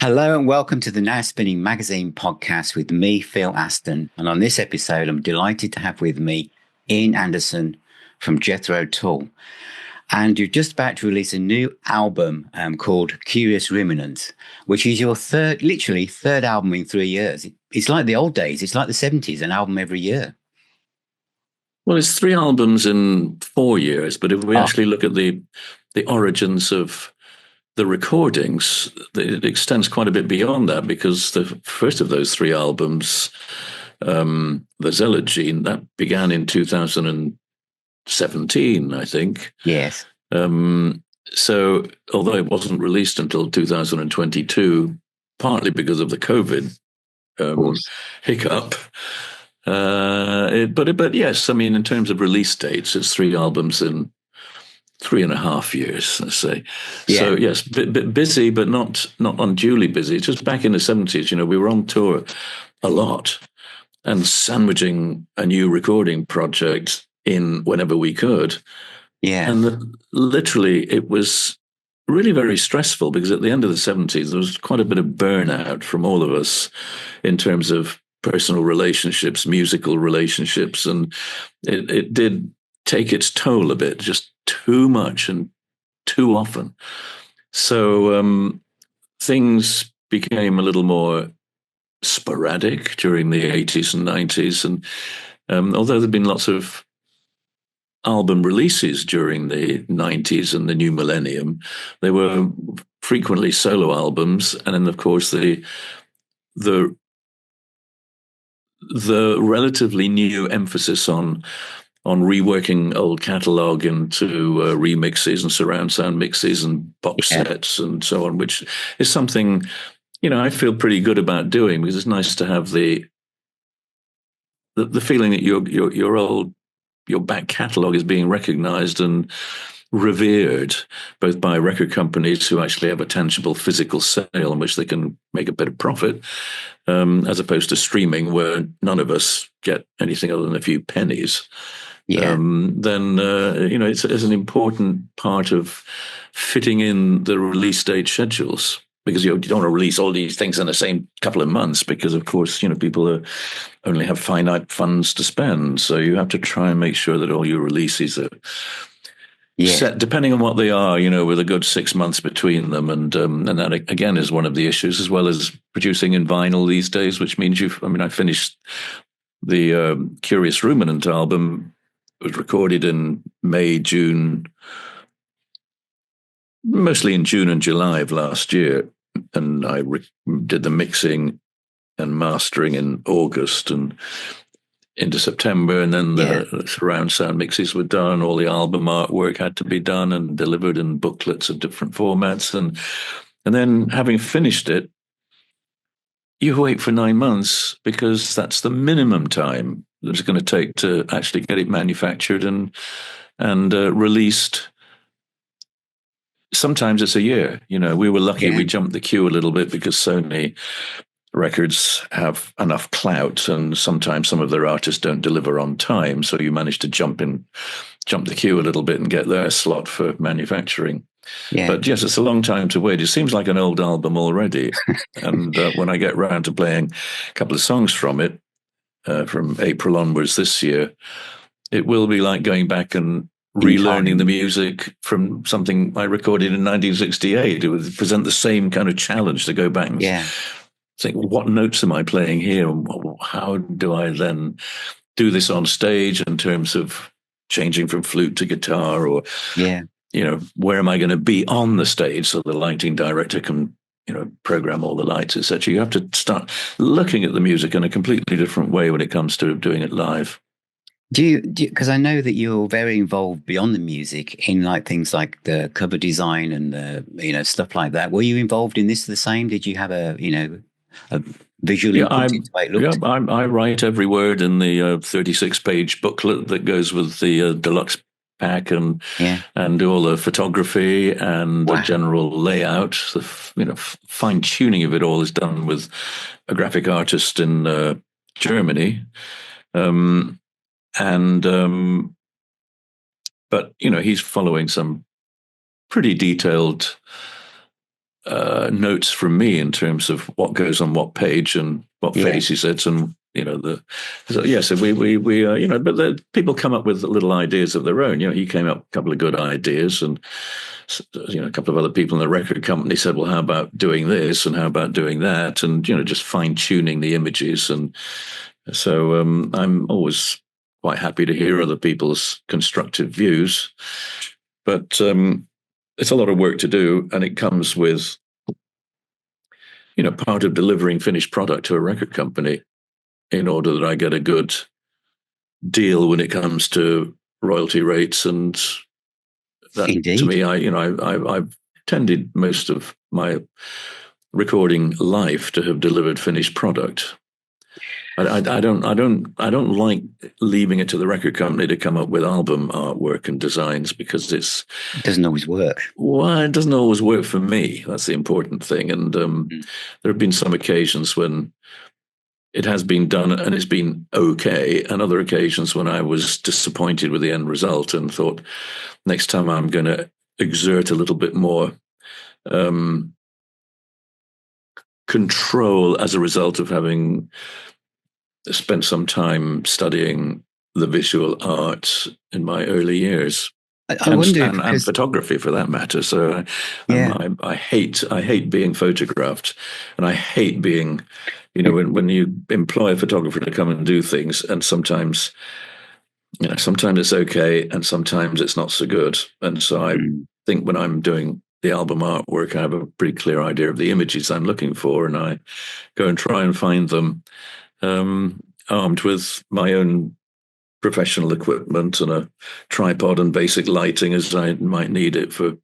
Hello and welcome to the Now Spinning Magazine podcast with me, Phil Aston. And on this episode, I'm delighted to have with me Ian Anderson from Jethro Tull. And you're just about to release a new album called Curious Ruminant, which is your literally third album in 3 years. It's like the old days. It's like the 70s, an album every year. Well, it's three albums in 4 years, but if we Oh, actually look at the origins of the recordings, it extends quite a bit beyond that because the first of those three albums, the Zealot Gene, that began in 2017, I think. yes. So although it wasn't released until 2022, partly because of the COVID Of course. hiccup. But yes, I mean, in terms of release dates, it's three albums in 3.5 years, let's say. Yeah. So yes, bit busy, but not unduly busy. Just back in the 70s, we were on tour a lot and sandwiching a new recording project in whenever we could. Yeah. And literally, it was really very stressful because at the end of the 70s, there was quite a bit of burnout from all of us in terms of personal relationships, musical relationships. And it did take its toll a bit, just too much and too often. So things became a little more sporadic during the 80s and 90s. And although there'd been lots of album releases during the 90s and the new millennium, they were frequently solo albums. And then, of course, the relatively new emphasis on reworking old catalog into remixes and surround sound mixes and box Yeah. sets and so on, which is something I feel pretty good about doing because it's nice to have the feeling that your back catalog is being recognized and revered both by record companies who actually have a tangible physical sale in which they can make a bit of profit, as opposed to streaming where none of us get anything other than a few pennies. Yeah. Then it's an important part of fitting in the release date schedules because you don't want to release all these things in the same couple of months because, of course, people only have finite funds to spend. So you have to try and make sure that all your releases are Yeah. set, depending on what they are, with a good 6 months between them. And that, again, is one of the issues, as well as producing in vinyl these days, which means I finished the Curious Ruminant album. It was recorded in May, June, mostly in June and July of last year. And I did the mixing and mastering in August and into September. And then Yeah. the surround sound mixes were done. All the album artwork had to be done and delivered in booklets of different formats. And then having finished it, you wait for 9 months because that's the minimum time that it's going to take to actually get it manufactured and released. Sometimes it's a year. We were lucky. Yeah. We jumped the queue a little bit because Sony records have enough clout, and sometimes some of their artists don't deliver on time. So you manage to jump the queue a little bit and get their slot for manufacturing. Yeah. But yes, it's a long time to wait. It seems like an old album already. And when I get round to playing a couple of songs from it, from April onwards this year, it will be like going back and relearning the music from something I recorded in 1968. It would present the same kind of challenge to go back and Yeah. think, what notes am I playing here? And how do I then do this on stage in terms of changing from flute to guitar, or, Yeah. where am I going to be on the stage so the lighting director can, program all the lights, etc. You have to start looking at the music in a completely different way when it comes to doing it live. Because I know that you're very involved beyond the music in like things like the cover design and stuff like that. Were you involved in this the same? Did you have a visual Yeah, input into the way it looked? I write every word in the 36-page booklet that goes with the deluxe pack, and Yeah. do all the photography and the Wow. general layout. The fine tuning of it all is done with a graphic artist in Germany, but he's following some pretty detailed notes from me in terms of what goes on what page and what faces it, and so we but people come up with little ideas of their own. He came up with a couple of good ideas, and a couple of other people in the record company said, well, how about doing this and how about doing that, and just fine tuning the images. And so I'm always quite happy to hear other people's constructive views, but it's a lot of work to do, and it comes with part of delivering finished product to a record company in order that I get a good deal when it comes to royalty rates. And that, Indeed. to me, I've tended most of my recording life to have delivered finished product. I don't like leaving it to the record company to come up with album artwork and designs, because it doesn't always work. Well, it doesn't always work for me. That's the important thing. And there have been some occasions when it has been done and it's been okay, and other occasions when I was disappointed with the end result and thought, next time I'm going to exert a little bit more control as a result of having spent some time studying the visual arts in my early years. I wonder and photography, for that matter. So I hate being photographed, and I hate being, when you employ a photographer to come and do things, and sometimes it's okay, and sometimes it's not so good. And so I think when I'm doing the album artwork, I have a pretty clear idea of the images I'm looking for, and I go and try and find them armed with my own professional equipment and a tripod and basic lighting as I might need it for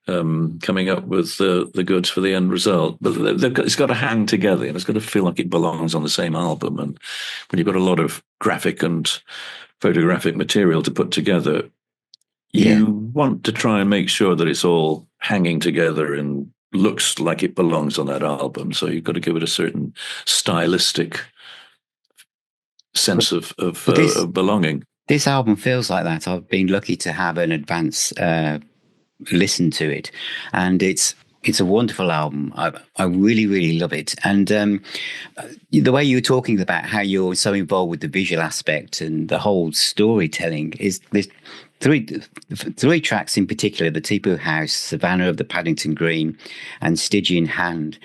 coming up with the goods for the end result. But it's got to hang together, and it's got to feel like it belongs on the same album. And when you've got a lot of graphic and photographic material to put together, you want to try and make sure that it's all hanging together and looks like it belongs on that album. So you've got to give it a certain stylistic sense of belonging. This album feels like that. I've been lucky to have an advance listen to it, and it's a wonderful album. I really, really love it. And the way you were talking about how you're so involved with the visual aspect and the whole storytelling is there's three tracks in particular: the Tipu House, Savannah of the Paddington Green, and Stygian Hand.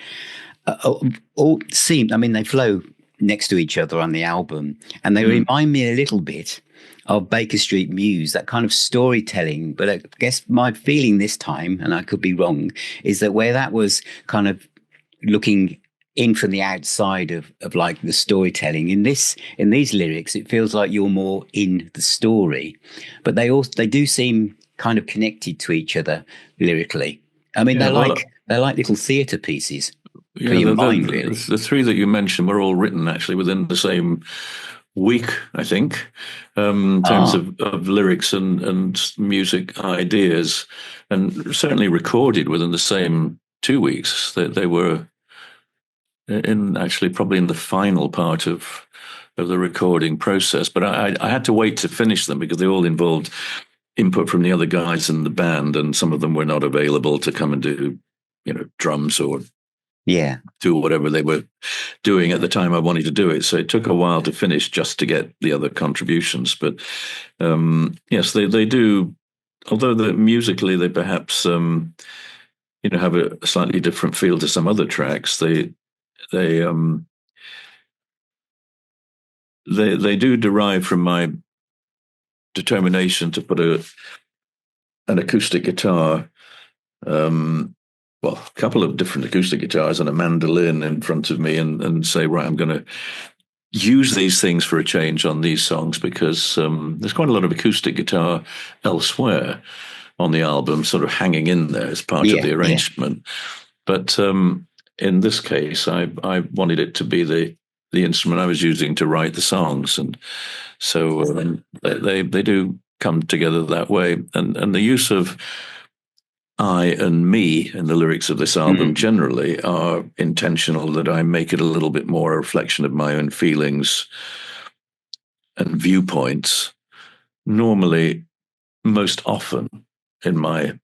All seem, they flow next to each other on the album, and they remind me a little bit of Baker Street Muse, that kind of storytelling. But I guess my feeling this time, and I could be wrong, is that where that was kind of looking in from the outside of like the storytelling, in these lyrics, it feels like you're more in the story, but they do seem kind of connected to each other lyrically. They're like little theatre pieces. The three that you mentioned were all written actually within the same week, I think, in terms of lyrics and music ideas, and certainly recorded within the same 2 weeks. They were probably in the final part of the recording process, but I had to wait to finish them because they all involved input from the other guys in the band, and some of them were not available to come and do drums or do whatever they were doing at the time I wanted to do it. So it took a while to finish just to get the other contributions. But yes, they do, although musically they perhaps have a slightly different feel to some other tracks. They do derive from my determination to put an acoustic guitar, a couple of different acoustic guitars and a mandolin in front of me, and say, right, I'm going to use these things for a change on these songs, because there's quite a lot of acoustic guitar elsewhere on the album, sort of hanging in there as part of the arrangement. But in this case, I wanted it to be the instrument I was using to write the songs, and so they do come together that way. And the use of I and me in the lyrics of this album generally are intentional, that I make it a little bit more a reflection of my own feelings and viewpoints. Normally, most often in my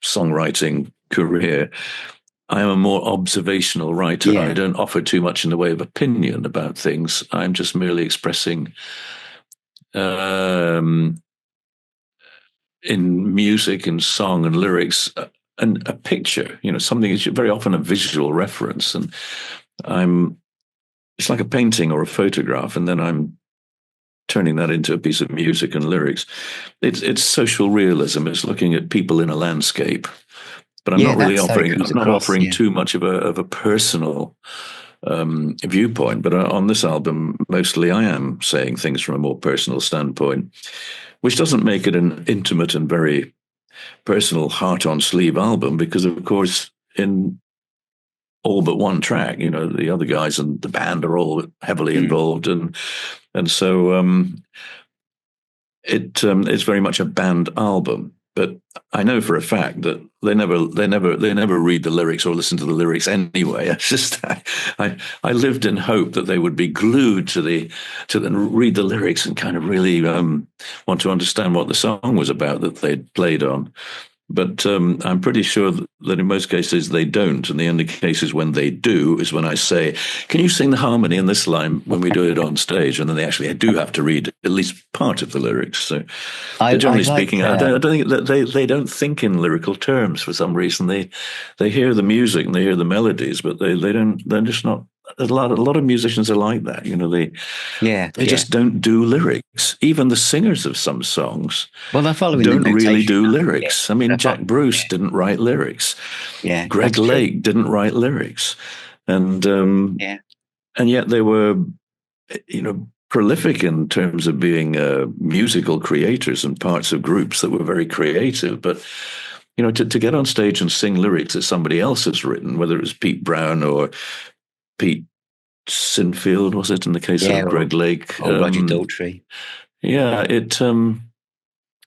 songwriting career, I am a more observational writer. Yeah. I don't offer too much in the way of opinion about things. I'm just merely expressing in music and song and lyrics a picture, something is very often a visual reference. And it's like a painting or a photograph, and then I'm turning that into a piece of music and lyrics. It's social realism. It's looking at people in a landscape. But I'm Yeah, not really that's how it offering. comes I'm not across. offering Yeah. too much of a personal viewpoint. But on this album, mostly I am saying things from a more personal standpoint, which doesn't make it an intimate and very personal, heart on sleeve album. Because of course, in all but one track, the other guys and the band are all heavily involved, and so it's very much a band album. But I know for a fact that they never read the lyrics or listen to the lyrics anyway. It's just I lived in hope that they would be glued to read the lyrics and kind of really want to understand what the song was about that they'd played on. But I'm pretty sure that in most cases they don't. And the only cases when they do is when I say, can you sing the harmony in this line when we do it on stage? And then they actually do have to read at least part of the lyrics. So, I generally like. speaking, I don't think that they don't think in lyrical terms for some reason. They hear the music and they hear the melodies, but they don't. They're just not. A lot of musicians are like that. They just don't do lyrics. Even the singers of some songs Well, they're following the don't really notation. do lyrics. Yeah. I mean, Jack Bruce didn't write lyrics. Yeah, Greg that's true. Lake didn't write lyrics, and Yeah. and yet they were, prolific in terms of being musical creators and parts of groups that were very creative. But to get on stage and sing lyrics that somebody else has written, whether it was Pete Brown or Pete Sinfield, was it in the case of Greg Lake, or Roger Daltrey? Yeah,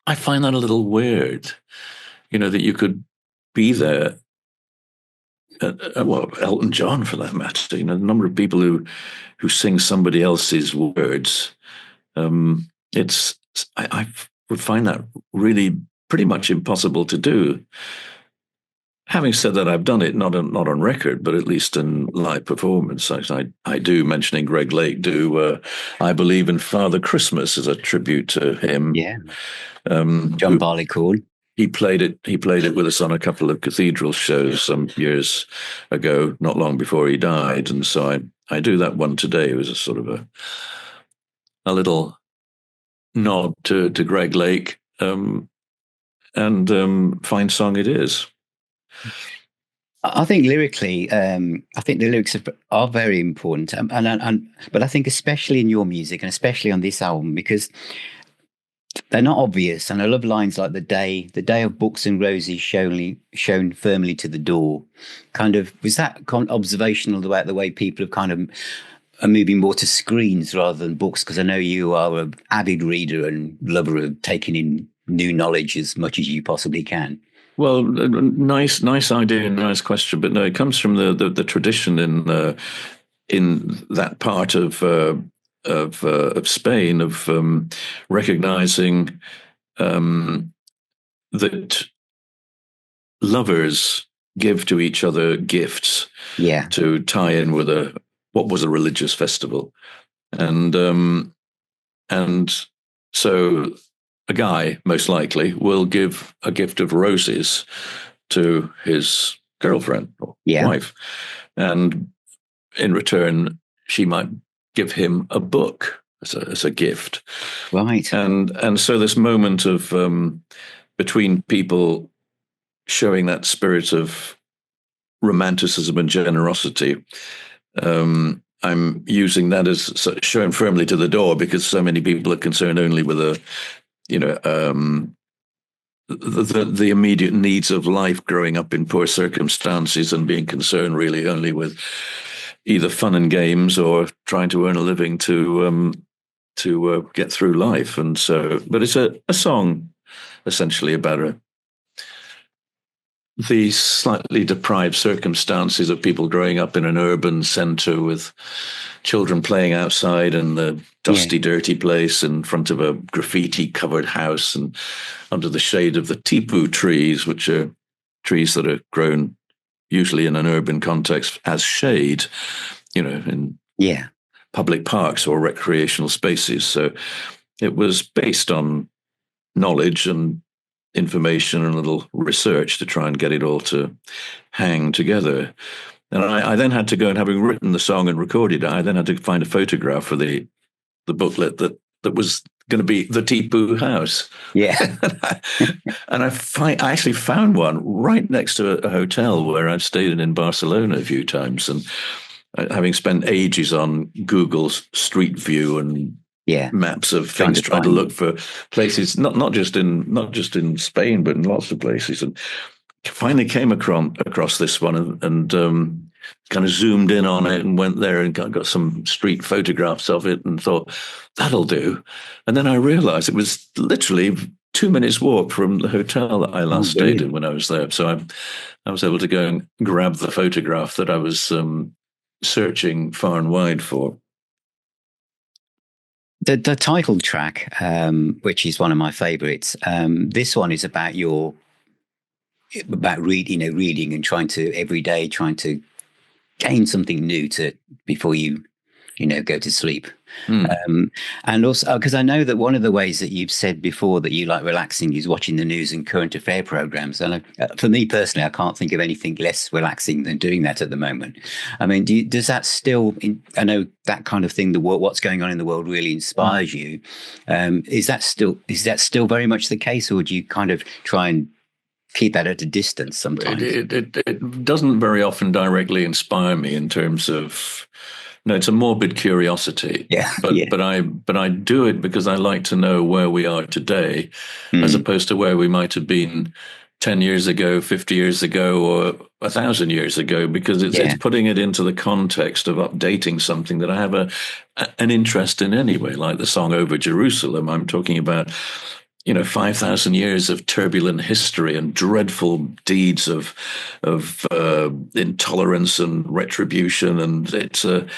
I find that a little weird. That you could be there. Well, Elton John, for that matter. The number of people who sing somebody else's words. I would find that really pretty much impossible to do. Having said that, I've done it not on record, but at least in live performance. I do, mentioning Greg Lake, I Believe in Father Christmas as a tribute to him. Yeah. John Barleycorn. He played it with us on a couple of cathedral shows some years ago, not long before he died. And so I do that one today. It was a sort of a little nod to Greg Lake, and fine song it is. I think lyrically, I think the lyrics are very important, but I think especially in your music and especially on this album, because they're not obvious. And I love lines like the day of books and roses shown firmly to the door. Kind of, was that observational about the way people have kind of are moving more to screens rather than books? Because I know you are an avid reader and lover of taking in new knowledge as much as you possibly can. Well, nice idea, nice question, but no, it comes from the tradition in that part of Spain of recognizing that lovers give to each other gifts, to tie in with what was a religious festival, and so a guy most likely will give a gift of roses to his girlfriend or wife, and in return she might give him a book as a gift, right? And so this moment of between people showing that spirit of romanticism and generosity. I'm using that as shown firmly to the door, because so many people are concerned only with the immediate needs of life, growing up in poor circumstances and being concerned really only with either fun and games or trying to earn a living to get through life. And so, but it's a song essentially about the slightly deprived circumstances of people growing up in an urban center with children playing outside in the dusty, dirty place in front of a graffiti-covered house and under the shade of the tipu trees, which are trees that are grown usually in an urban context as shade, in public parks or recreational spaces. So it was based on knowledge and information and a little research to try and get it all to hang together. And I then had to go, and having written the song and recorded it, I then had to find a photograph for the booklet that was going to be the Tipu house. Yeah. And I actually found one right next to a hotel where I'd stayed in Barcelona a few times. And having spent ages on Google's Street View and maps of things, trying to look for places, not just in Spain, but in lots of places, and finally came across this one and kind of zoomed in on it and went there and got some street photographs of it and thought, that'll do. And then I realized it was literally 2 minutes walk from the hotel that I last stayed in when I was there. So I was able to go and grab the photograph that I was searching far and wide for. The title track, which is one of my favorites, this one is about reading and trying to gain something new before you go to sleep. And also because I know that one of the ways that you've said before that you like relaxing is watching the news and current affair programs. And for me personally, I can't think of anything less relaxing than doing that at the moment. I mean, does that still, I know that kind of thing, what's going on in the world really inspires you. Is that still very much the case, or do you kind of try and keep that at a distance sometimes? It doesn't very often directly inspire me in terms of, no, it's a morbid curiosity. But I do it because I like to know where we are today, as opposed to where we might have been 10 years ago, 50 years ago, or 1,000 years ago, because it's putting it into the context of updating something that I have an interest in anyway, like the song Over Jerusalem. I'm talking about 5,000 years of turbulent history and dreadful deeds of intolerance and retribution, and it's if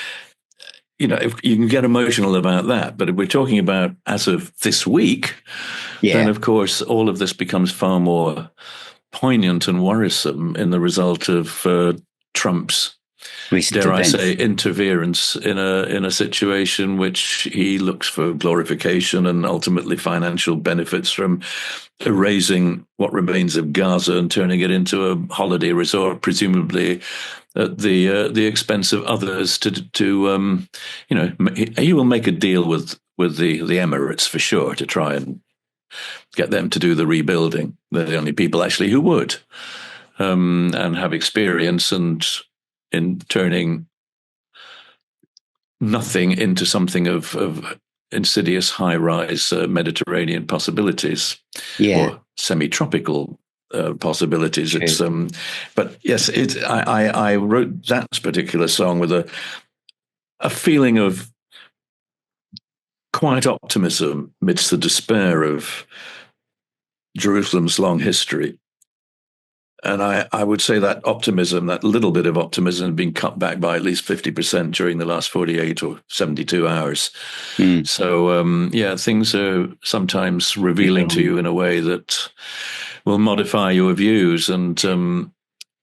you can get emotional about that. But if we're talking about as of this week, then of course all of this becomes far more poignant and worrisome in the result of Trump's, dare I say, interference in a situation which he looks for glorification and ultimately financial benefits from erasing what remains of Gaza and turning it into a holiday resort, presumably at the expense of others. He will make a deal with the Emirates for sure to try and get them to do the rebuilding. They're the only people actually who would and have experience and in turning nothing into something of insidious high-rise Mediterranean possibilities or semi-tropical possibilities. True. It's but yes, I wrote that particular song with a feeling of quiet optimism amidst the despair of Jerusalem's long history. And I would say that optimism, that little bit of optimism, had been cut back by at least 50% during the last 48 or 72 hours. So, things are sometimes revealing to you in a way that will modify your views. And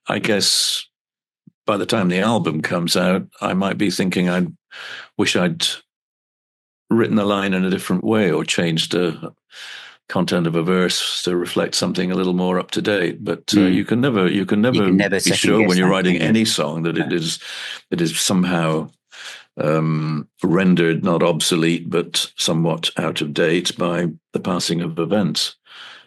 I guess by the time the album comes out, I might be thinking I wish I'd written a line in a different way or changed the content of a verse to reflect something a little more up to date. But you can never be sure when you're writing any song that it is somehow rendered not obsolete but somewhat out of date by the passing of events.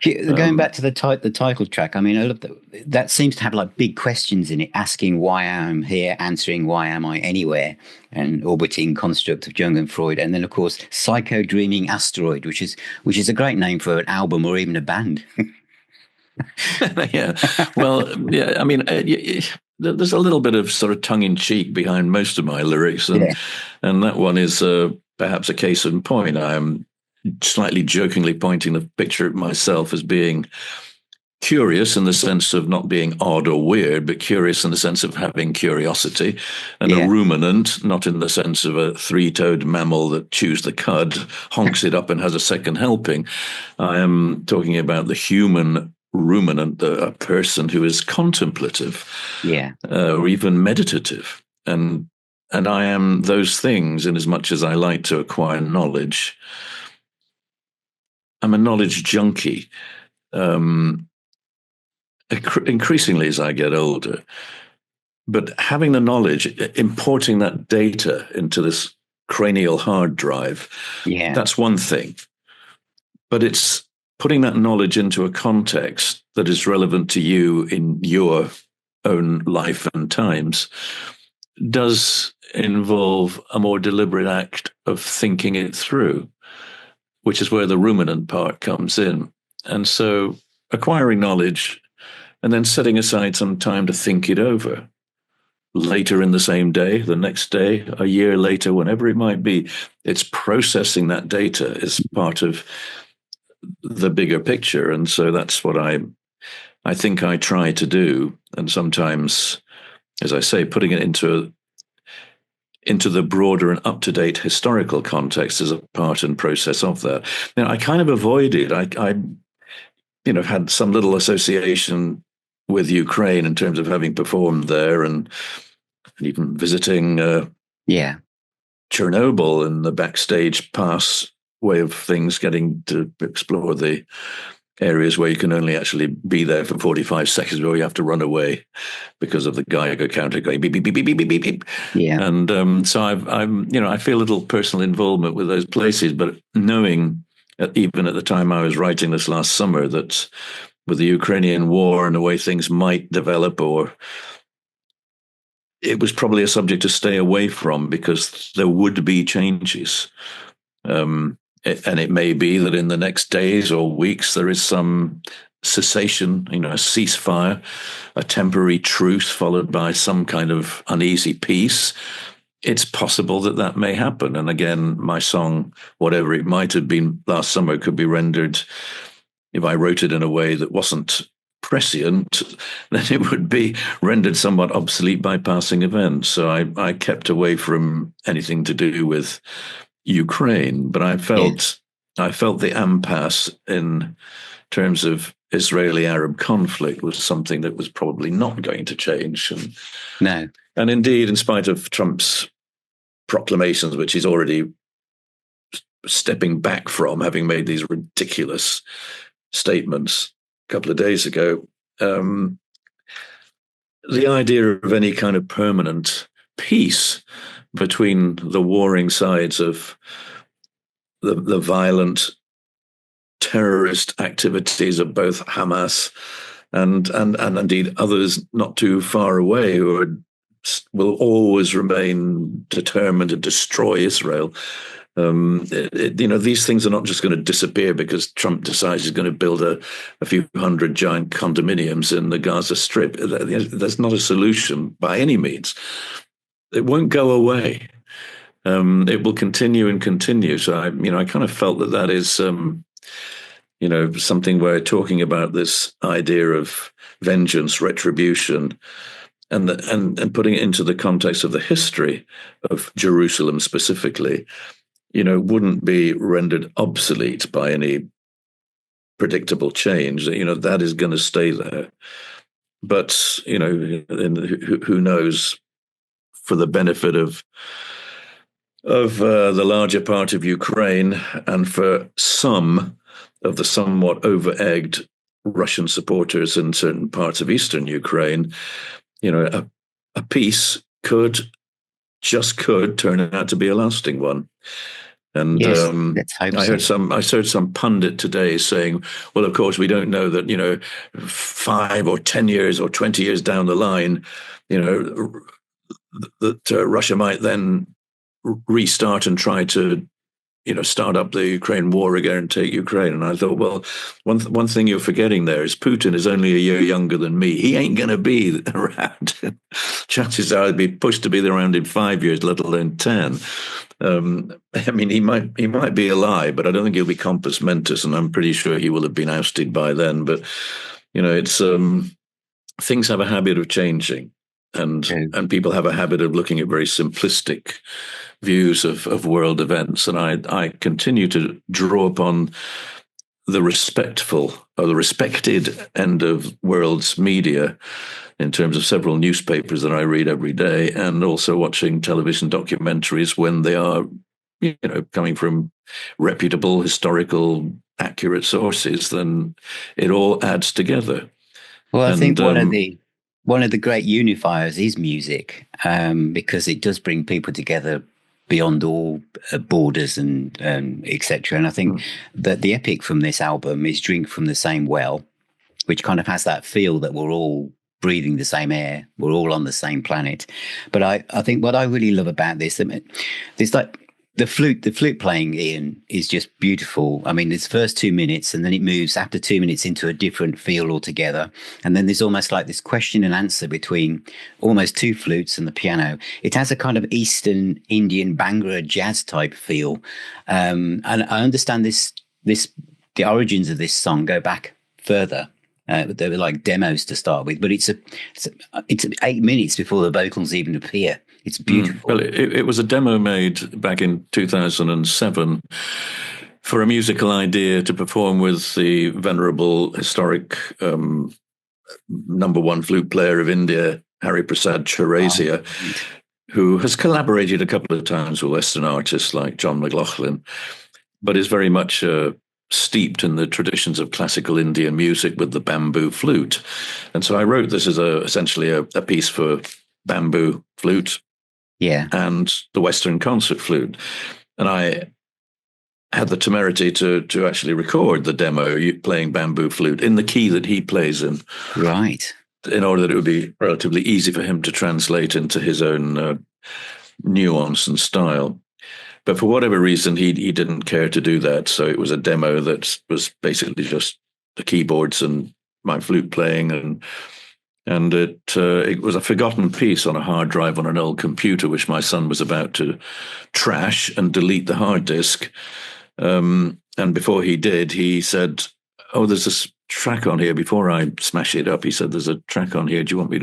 Going back to the title track, I mean, I love that seems to have like big questions in it, asking why I'm here, answering why am I anywhere, and orbiting construct of Jung and Freud, and then of course Psycho Dreaming Asteroid, which is a great name for an album or even a band. I mean, there's a little bit of sort of tongue in cheek behind most of my lyrics, and that one is perhaps a case in point. I am slightly jokingly pointing the picture at myself as being curious in the sense of not being odd or weird, but curious in the sense of having curiosity, and a ruminant, not in the sense of a three-toed mammal that chews the cud, honks it up and has a second helping. I am talking about the human ruminant, a person who is contemplative, or even meditative, and I am those things in as much as I like to acquire knowledge. I'm a knowledge junkie. Increasingly as I get older, but having the knowledge, importing that data into this cranial hard drive, that's one thing. But it's putting that knowledge into a context that is relevant to you in your own life and times does involve a more deliberate act of thinking it through, which is where the ruminant part comes in. And so acquiring knowledge and then setting aside some time to think it over later in the same day, the next day, a year later, whenever it might be, it's processing that data as part of the bigger picture. And so that's what I think I try to do. And sometimes, as I say, putting it into the broader and up-to-date historical context is a part and process of that. Now, I kind of avoided, I had some little association with Ukraine in terms of having performed there and even visiting Chernobyl and the backstage pass way of things, getting to explore the areas where you can only actually be there for 45 seconds before you have to run away because of the Geiger counter going beep, beep, beep, beep, beep, beep, beep. Yeah. And so I feel a little personal involvement with those places, but knowing even at the time I was writing this last summer that with the Ukrainian war and the way things might develop, or it was probably a subject to stay away from because there would be changes. And it may be that in the next days or weeks there is some cessation, a ceasefire, a temporary truce followed by some kind of uneasy peace. It's possible that may happen. And again, my song, whatever it might have been last summer, could be rendered, if I wrote it in a way that wasn't prescient, then it would be rendered somewhat obsolete by passing events. So I kept away from anything to do with Ukraine, but I felt the impasse in terms of Israeli-Arab conflict was something that was probably not going to change. And indeed, in spite of Trump's proclamations, which he's already stepping back from, having made these ridiculous statements a couple of days ago, the idea of any kind of permanent peace between the warring sides of the violent terrorist activities of both Hamas and indeed others not too far away who will always remain determined to destroy Israel. These things are not just going to disappear because Trump decides he's going to build a few hundred giant condominiums in the Gaza Strip. That's not a solution by any means. It won't go away. It will continue and continue. So I kind of felt that is, something where talking about this idea of vengeance, retribution, and putting it into the context of the history of Jerusalem specifically, wouldn't be rendered obsolete by any predictable change. That is going to stay there. But, who knows, for the benefit of the larger part of Ukraine and for some of the somewhat over-egged Russian supporters in certain parts of eastern Ukraine, a peace could turn out to be a lasting one. And yes, let's hope I heard some pundit today saying, well, of course, we don't know that, 5 or 10 years or 20 years down the line, that Russia might then restart and try to, start up the Ukraine war again and take Ukraine. And I thought, well, one thing you're forgetting there is Putin is only a year younger than me. He ain't going to be around. Chances are he'd be pushed to be around in 5 years, let alone 10. He might be alive, but I don't think he'll be compos mentis, and I'm pretty sure he will have been ousted by then. But, it's things have a habit of changing. And people have a habit of looking at very simplistic views of world events. And I continue to draw upon the respectful or the respected end of world's media in terms of several newspapers that I read every day, and also watching television documentaries when they are, coming from reputable, historical, accurate sources, then it all adds together. Well, I think And one of the great unifiers is music, because it does bring people together beyond all borders and etc. And I think that the epic from this album is "Drink from the Same Well," which kind of has that feel that we're all breathing the same air, we're all on the same planet. But I think what I really love about this, there's like the flute playing, Ian, is just beautiful. I mean, it's first 2 minutes, and then it moves after 2 minutes into a different feel altogether. And then there's almost like this question and answer between almost two flutes and the piano. It has a kind of Eastern Indian Bhangra jazz type feel. And I understand the origins of this song go back further. They were like demos to start with, but it's 8 minutes before the vocals even appear. It's beautiful. Well, it was a demo made back in 2007 for a musical idea to perform with the venerable historic number one flute player of India, Hari Prasad Chaurasia, who has collaborated a couple of times with Western artists like John McLaughlin, but is very much steeped in the traditions of classical Indian music with the bamboo flute. And so I wrote this as essentially a piece for bamboo flute, and the Western concert flute. And I had the temerity to actually record the demo playing bamboo flute in the key that he plays in. Right. In order that it would be relatively easy for him to translate into his own nuance and style. But for whatever reason, he didn't care to do that. So it was a demo that was basically just the keyboards and my flute playing, and it was a forgotten piece on a hard drive on an old computer, which my son was about to trash and delete the hard disk. And before he did, he said, "Oh, there's this track on here." Before I smash it up, he said, "There's a track on here. Do you want me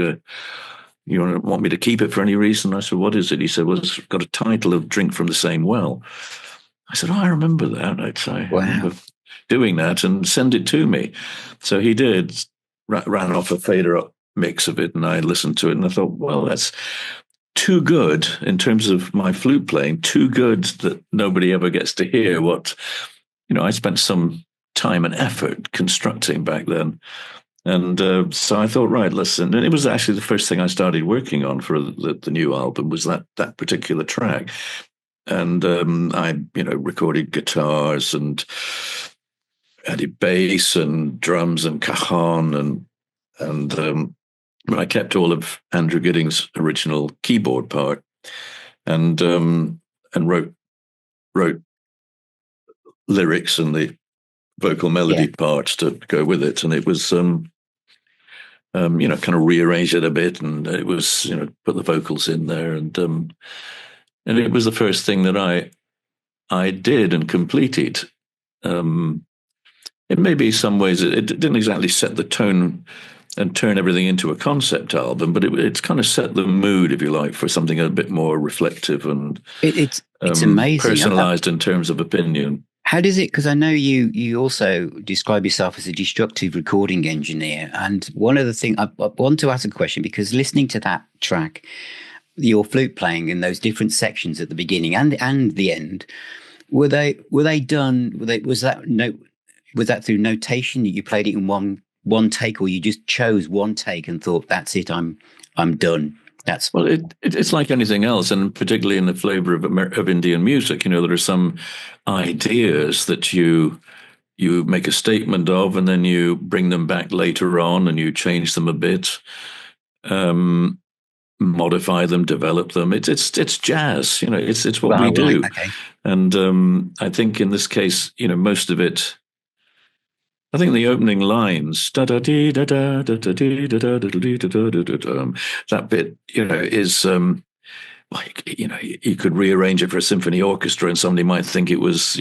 to keep it for any reason?" I said, "What is it?" He said, "Well, it's got a title of Drink from the Same Well." I said, "Oh, I remember that." I remember doing that, and send it to me. So he did, ran off a fader up mix of it, and I listened to it, and I thought, well, that's too good in terms of my flute playing, too good that nobody ever gets to hear what, I spent some time and effort constructing back then. And so I thought, right, listen. And it was actually the first thing I started working on for the new album was that particular track. And I, recorded guitars and added bass and drums and cajon, and I kept all of Andrew Gidding's original keyboard part, and wrote lyrics and the vocal melody parts to go with it. And it was kind of rearrange it a bit, and it was put the vocals in there, and it was the first thing that I did and completed. In maybe some ways it didn't exactly set the tone and turn everything into a concept album, but it's kind of set the mood, if you like, for something a bit more reflective and it's amazing, personalized in terms of opinion. How does it? Because I know you also describe yourself as a destructive recording engineer, and one of the things I want to ask a question, because listening to that track, your flute playing in those different sections at the beginning and the end, were they done? Was that through notation that you played it in one take, or you just chose one take and thought, that's it, I'm done? Well, it's like anything else, and particularly in the flavor of Indian music, there are some ideas that you make a statement of, and then you bring them back later on, and you change them a bit, modify them, develop them. It's jazz, it's what we do. Okay. And I think in this case, most of it. I think the opening lines, that bit, is, you could rearrange it for a symphony orchestra, and somebody might think it was,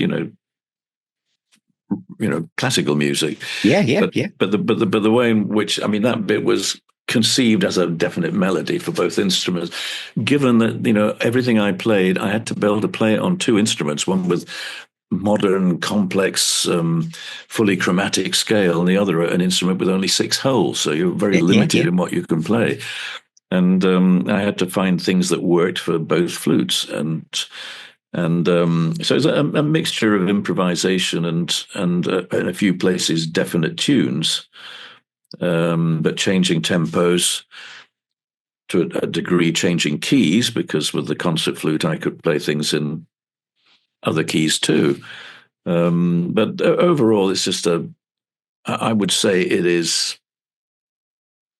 classical music. But the way in which, that bit was conceived as a definite melody for both instruments. Given that, everything I played, I had to be able to play it on two instruments, one with modern, complex, fully chromatic scale, and the other an instrument with only 6 holes. So you're very limited in what you can play. And I had to find things that worked for both flutes, and so it's a mixture of improvisation and in a few places definite tunes, but changing tempos, to a degree changing keys, because with the concert flute I could play things in other keys too. But overall, it's just I would say it is,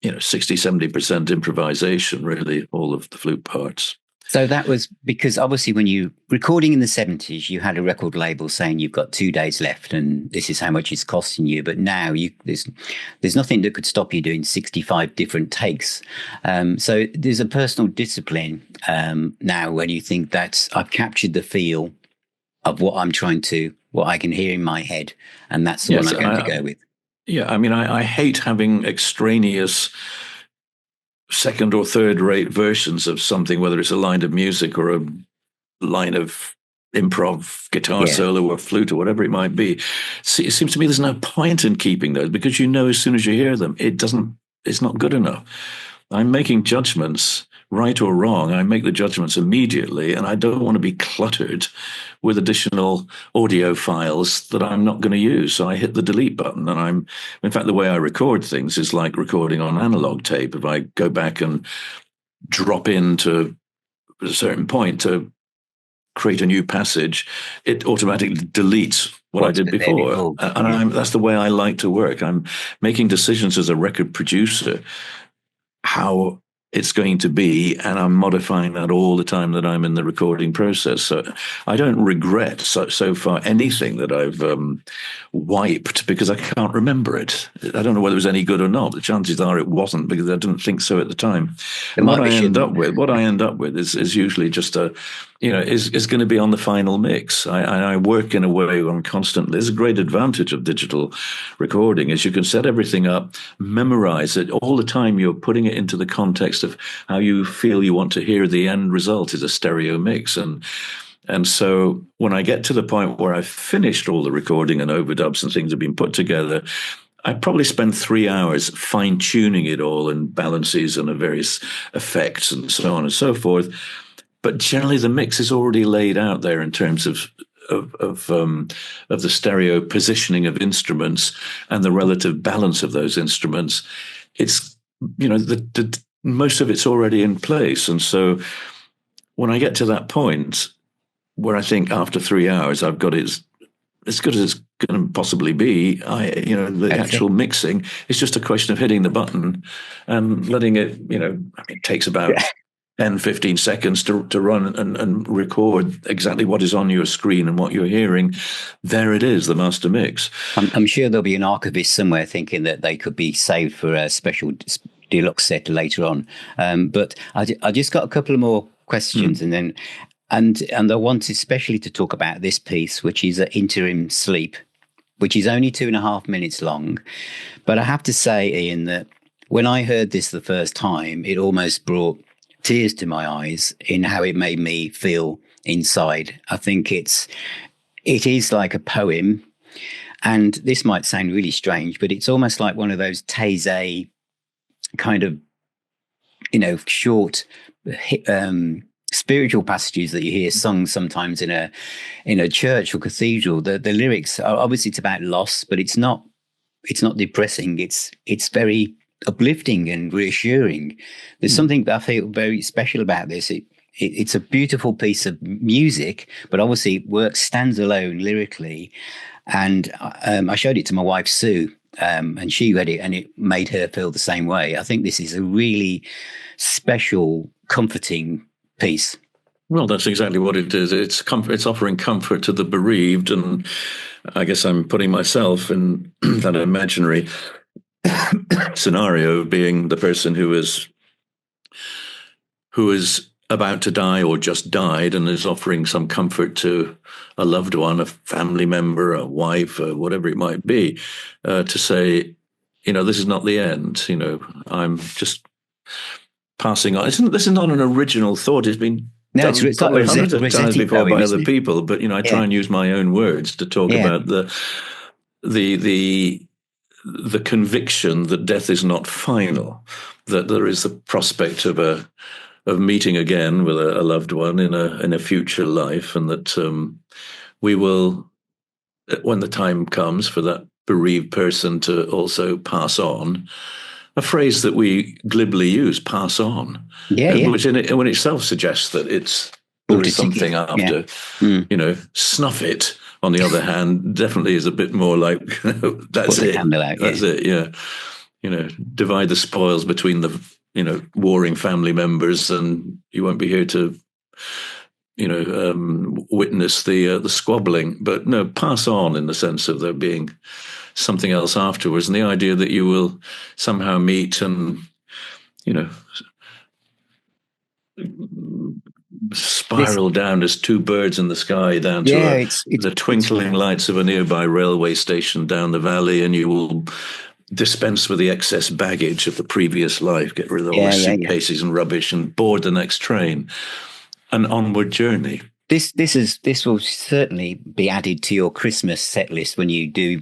60, 70% improvisation, really, all of the flute parts. So that was because obviously when you recording in the 70s, you had a record label saying you've got 2 days left and this is how much it's costing you. But now there's nothing that could stop you doing 65 different takes. So there's a personal discipline now when you think that I've captured the feel of what I can hear in my head, and that's the one I'm going to go with. Yeah, I mean, I hate having extraneous second or third rate versions of something, whether it's a line of music or a line of improv guitar solo or flute or whatever it might be. See, it seems to me there's no point in keeping those, because as soon as you hear them, it's not good enough. I'm making judgments, right or wrong. I make the judgments immediately, and I don't want to be cluttered with additional audio files that I'm not going to use. So I hit the delete button, and in fact, the way I record things is like recording on analog tape. If I go back and drop into a certain point to create a new passage, it automatically deletes what I did before. And that's the way I like to work. I'm making decisions as a record producer how it's going to be, and I'm modifying that all the time that I'm in the recording process. So I don't regret so far anything that I've wiped, because I can't remember it. I don't know whether it was any good or not. The chances are it wasn't, because I didn't think so at the time. And what I end up with is usually just is going to be on the final mix. I work in a way where I'm constantly. There's a great advantage of digital recording is you can set everything up, memorize it all the time. You're putting it into the context of how you feel you want to hear the end result is a stereo mix. And so when I get to the point where I've finished all the recording and overdubs and things have been put together, I probably spend 3 hours fine-tuning it all and balances and various effects and so on and so forth. But generally, the mix is already laid out there in terms of the stereo positioning of instruments and the relative balance of those instruments. It's most of it's already in place, and so when I get to that point where I think after 3 hours I've got it as good as it's going to possibly be, the actual mixing is just a question of hitting the button and letting it. It takes about 10, 15 seconds to run and record exactly what is on your screen and what you're hearing. There it is, the master mix. I'm sure there'll be an archivist somewhere thinking that they could be saved for a special deluxe set later on. But I just got a couple of more questions, and I wanted especially to talk about this piece, which is Interim Sleep, which is only 2.5 minutes long. But I have to say, Ian, that when I heard this the first time, it almost brought tears to my eyes in how it made me feel inside. I think it is like a poem, and this might sound really strange, but it's almost like one of those Taizé kind of, short spiritual passages that you hear sung sometimes in a church or cathedral. The lyrics are obviously, it's about loss, but it's not depressing. It's very uplifting and reassuring. There's something that I feel very special about this. It's a beautiful piece of music, but obviously it stands alone lyrically. And I showed it to my wife Sue, and she read it, and it made her feel the same way. I think this is a really special, comforting piece. Well, that's exactly what it is. It's offering comfort to the bereaved, and I guess I'm putting myself in that imaginary scenario of being the person who is about to die or just died and is offering some comfort to a loved one, a family member, a wife, whatever it might be, to say, this is not the end. I'm just passing on. This is not an original thought. It's been No, done it's like probably hundreds of times Rossetti before poem, by isn't other it? people, but I try Yeah, and use my own words to talk yeah, about the the the conviction that death is not final, that there is the prospect of meeting again with a loved one in a future life, and that we will, when the time comes for that bereaved person to also pass on, a phrase that we glibly use, pass on, yeah, yeah. which in itself suggests that there Bought a is ticket. something Yeah. after. Mm. Snuff it, on the other hand, definitely is a bit more like, Put that's the it. candle out. Yeah. That's it, yeah. Divide the spoils between the, warring family members, and you won't be here to, witness the squabbling. But no, pass on in the sense of there being something else afterwards, and the idea that you will somehow meet and, you know, This, spiral down as two birds in the sky down to yeah, the it's twinkling lights of a nearby railway station down the valley, and you will dispense with the excess baggage of the previous life, get rid of all the yeah, yeah, yeah. suitcases and rubbish, and board the next train. An onward journey. This will certainly be added to your Christmas set list when you do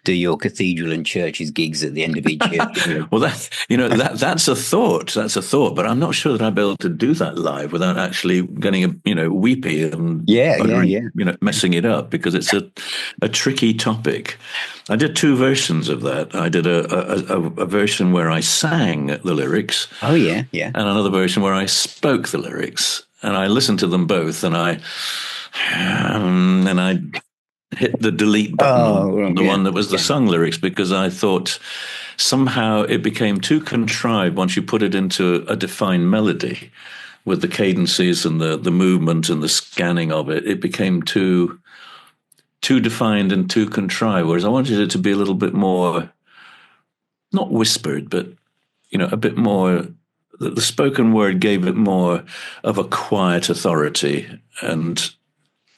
your cathedral and churches gigs at the end of each year. Well, that's a thought. That's a thought, but I'm not sure that I'd be able to do that live without actually getting weepy and Yeah, yeah, uttering, yeah. messing it up, because it's a tricky topic. I did two versions of that. I did a version where I sang the lyrics, Oh yeah, yeah. and another version where I spoke the lyrics. And I listened to them both, and I hit the delete button on Oh the yeah, one that was the yeah. sung lyrics, because I thought somehow it became too contrived once you put it into a defined melody with the cadences and the movement and the scanning of it. It became too defined and too contrived, whereas I wanted it to be a little bit more, not whispered, but a bit more. The spoken word gave it more of a quiet authority, and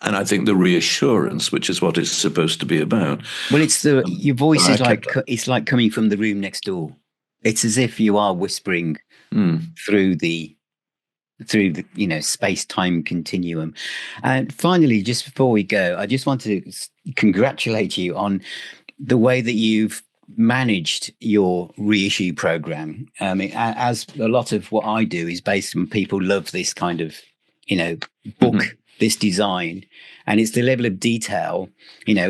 I think the reassurance, which is what it's supposed to be about. Well, your voice I is kept like that. it's like coming from the room next door. It's as if you are whispering Mm. through the space time continuum. And finally, just before we go, I just want to congratulate you on the way that you've managed your reissue program. I mean, as a lot of what I do is based on people love this kind of, book, Mm-hmm. this design, and it's the level of detail,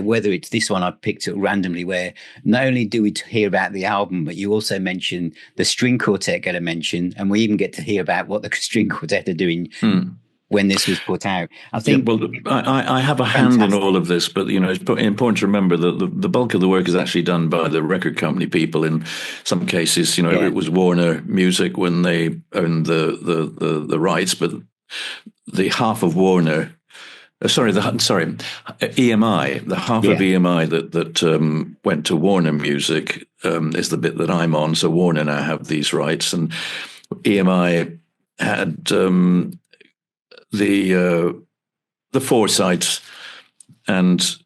whether it's this one I picked up randomly, where not only do we hear about the album, but you also mention the string quartet get a mention, and we even get to hear about what the string quartet are doing Mm. when this was put out. I Yeah, think well, I have a hand in all fantastic. of this, but it's important to remember that the bulk of the work is actually done by the record company people. In some cases, Yeah, it was Warner Music when they owned the rights, but the half of Warner, sorry, EMI, the half of yeah. EMI that went to Warner Music is the bit that I'm on. So Warner now have these rights, and EMI had the foresight and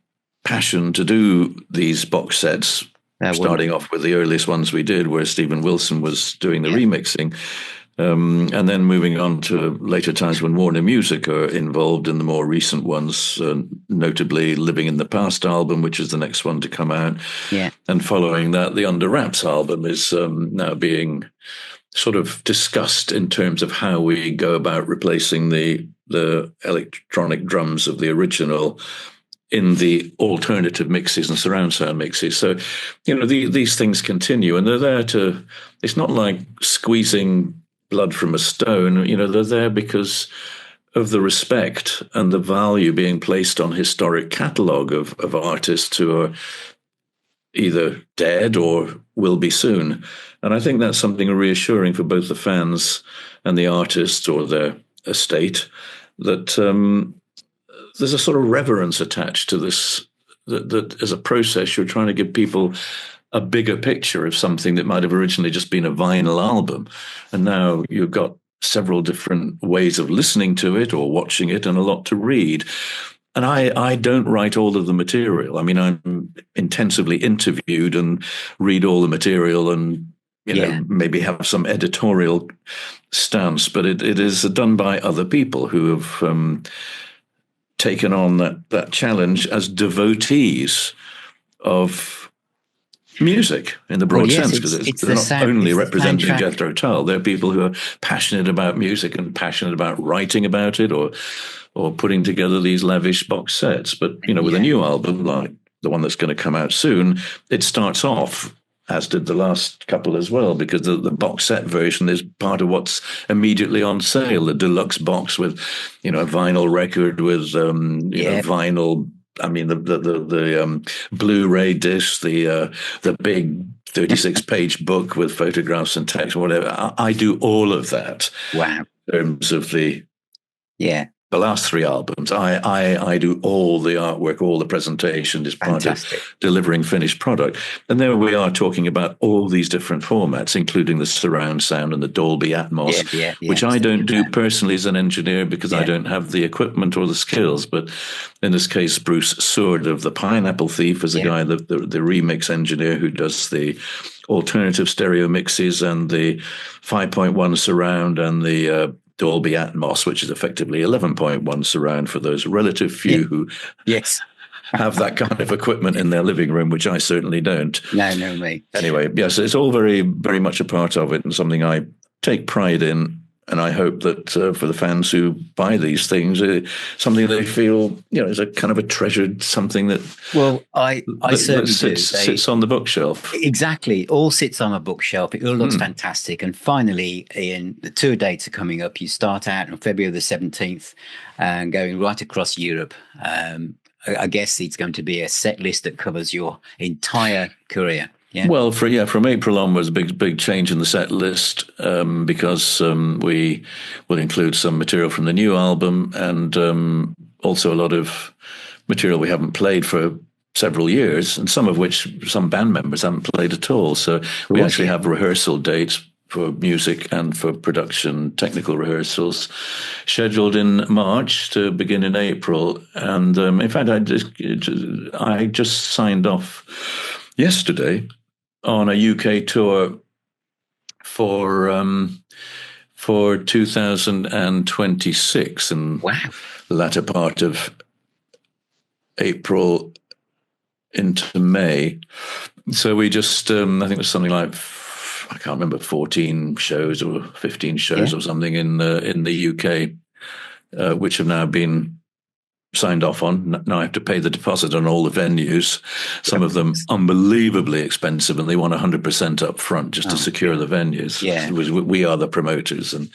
passion to do these box sets, starting Wonderful. off with the earliest ones we did, where Stephen Wilson was doing the Yeah, remixing, and then moving on to later times when Warner Music are involved in the more recent ones, notably Living in the Past album, which is the next one to come out. yeah. And following that, the Under Wraps album is now being sort of discussed in terms of how we go about replacing the electronic drums of the original in the alternative mixes and surround sound mixes. So, these things continue, and they're there to. It's not like squeezing blood from a stone. They're there because of the respect and the value being placed on historic catalogue of artists who are either dead or will be soon. And I think that's something reassuring for both the fans and the artists or their estate, that there's a sort of reverence attached to this, that as a process, you're trying to give people a bigger picture of something that might have originally just been a vinyl album. And now you've got several different ways of listening to it or watching it, and a lot to read. And I don't write all of the material. I mean, I'm intensively interviewed and read all the material and Yeah. maybe have some editorial stance, but it is done by other people who have taken on that challenge as devotees of music in the Well, broad yes, sense, because it's they're the not only it's the representing soundtrack. Jethro Tull, they're people who are passionate about music and passionate about writing about it, or putting together these lavish box sets. But with a Yeah. new album like the one that's going to come out soon, it starts off, as did the last couple as well, because the box set version is part of what's immediately on sale. The deluxe box with, a vinyl record with, Yeah. vinyl. I mean, the Blu-ray disc, the big 36-page book with photographs and text, whatever. I do all of that Wow. in terms of Yeah. the last three albums. I do all the artwork, all the presentation as part of Fantastic. delivering finished product. And there we are talking about all these different formats, including the surround sound and the Dolby Atmos, Yeah. which I don't do personally as an engineer because I Yeah. don't have the equipment or the skills. But in this case, Bruce Sword of the Pineapple Thief is the guy, the remix engineer who does the alternative stereo mixes and the 5.1 surround and the Dolby Atmos, which is effectively 11.1 surround for those relative few who Yes. have that kind of equipment in their living room, which I certainly don't. No, me. Anyway, yes, it's all very, very much a part of it and something I take pride in. And I hope that for the fans who buy these things, something they feel, is a kind of a treasured something that, Well, I certainly do. Sits on the bookshelf. Exactly. All sits on a bookshelf. It all looks fantastic. And finally, Ian, the tour dates are coming up. You start out on February the 17th and going right across Europe. I guess it's going to be a set list that covers your entire career. Yeah. Well, from April onwards, big change in the set list because we will include some material from the new album and also a lot of material we haven't played for several years, and some of which some band members haven't played at all. So we actually have rehearsal dates for music and for production, technical rehearsals, scheduled in March to begin in April. And in fact, I just signed off yesterday on a UK tour for 2026 and the latter part of April into May. So we just I think it was something like, I can't remember, 14 shows or 15 shows or something in the UK, which have now been signed off on. Now I have to pay the deposit on all the venues, some of them unbelievably expensive, and they want 100% up front just to secure the venues. Yeah. We are the promoters, and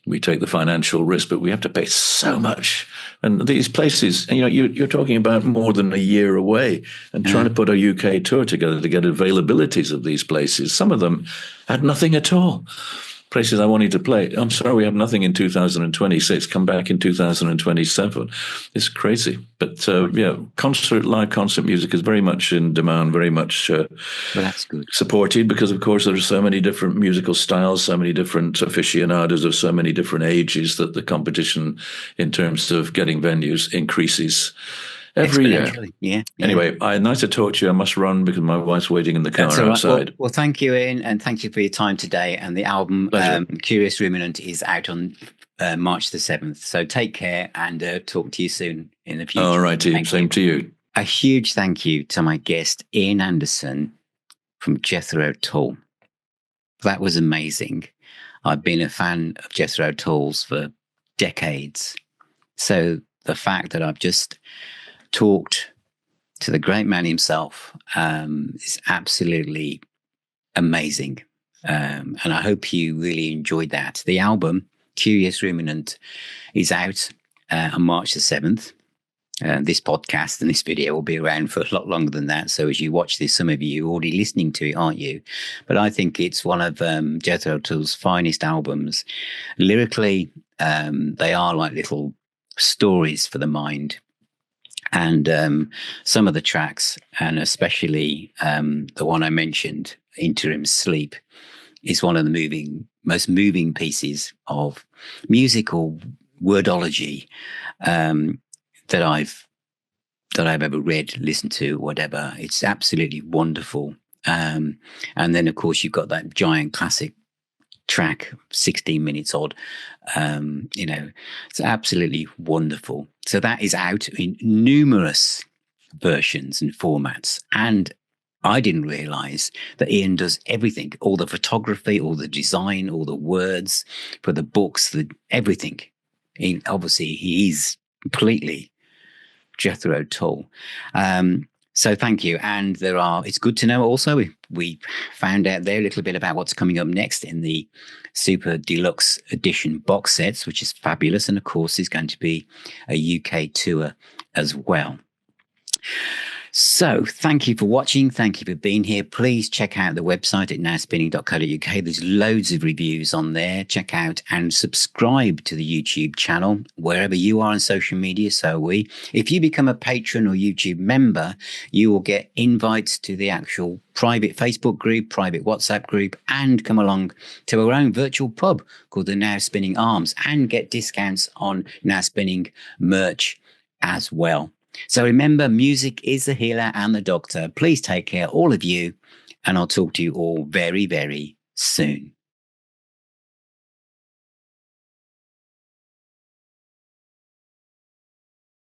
we take the financial risk, but we have to pay so much. And these places, you're talking about more than a year away, and trying to put a UK tour together to get availabilities of these places. Some of them had nothing at all. Places I wanted to play, I'm sorry, we have nothing in 2026. Come back in 2027. It's crazy. But live concert music is very much in demand, very much that's good. Supported, because, of course, there are so many different musical styles, so many different aficionados of so many different ages that the competition in terms of getting venues increases every year. Yeah. Anyway, nice to talk to you. I must run because my wife's waiting in the car outside. Well, thank you, Ian, and thank you for your time today. And the album Curious Ruminant is out on March the 7th. So take care and talk to you soon in the future. All righty. Same to you. A huge thank you to my guest, Ian Anderson from Jethro Tull. That was amazing. I've been a fan of Jethro Tull's for decades. So the fact that I've just talked to the great man himself is absolutely amazing. And I hope you really enjoyed that. The album, Curious Ruminant, is out on March the 7th. This podcast and this video will be around for a lot longer than that. So as you watch this, some of you are already listening to it, aren't you? But I think it's one of Jethro Tull's finest albums. Lyrically, they are like little stories for the mind. And some of the tracks, and especially the one I mentioned, Interim Sleep, is one of the most moving pieces of musical wordology that I've ever read, listened to, whatever. It's absolutely wonderful. And then, of course, you've got that giant classic track, 16 minutes odd. It's absolutely wonderful. So that is out in numerous versions and formats. And I didn't realize that Ian does everything, all the photography, all the design, all the words for the books, everything. Obviously, he is completely Jethro Tull. So thank you. And it's good to know also, we found out there a little bit about what's coming up next in the Super Deluxe Edition box sets, which is fabulous. And of course, there's going to be a UK tour as well. So thank you for watching. Thank you for being here. Please check out the website at nowspinning.co.uk. There's loads of reviews on there. Check out and subscribe to the YouTube channel wherever you are on social media. So are we. If you become a patron or YouTube member, you will get invites to the actual private Facebook group, private WhatsApp group, and come along to our own virtual pub called the Now Spinning Arms and get discounts on Now Spinning merch as well. So remember, music is the healer and the doctor. Please take care, all of you, and I'll talk to you all very, very soon.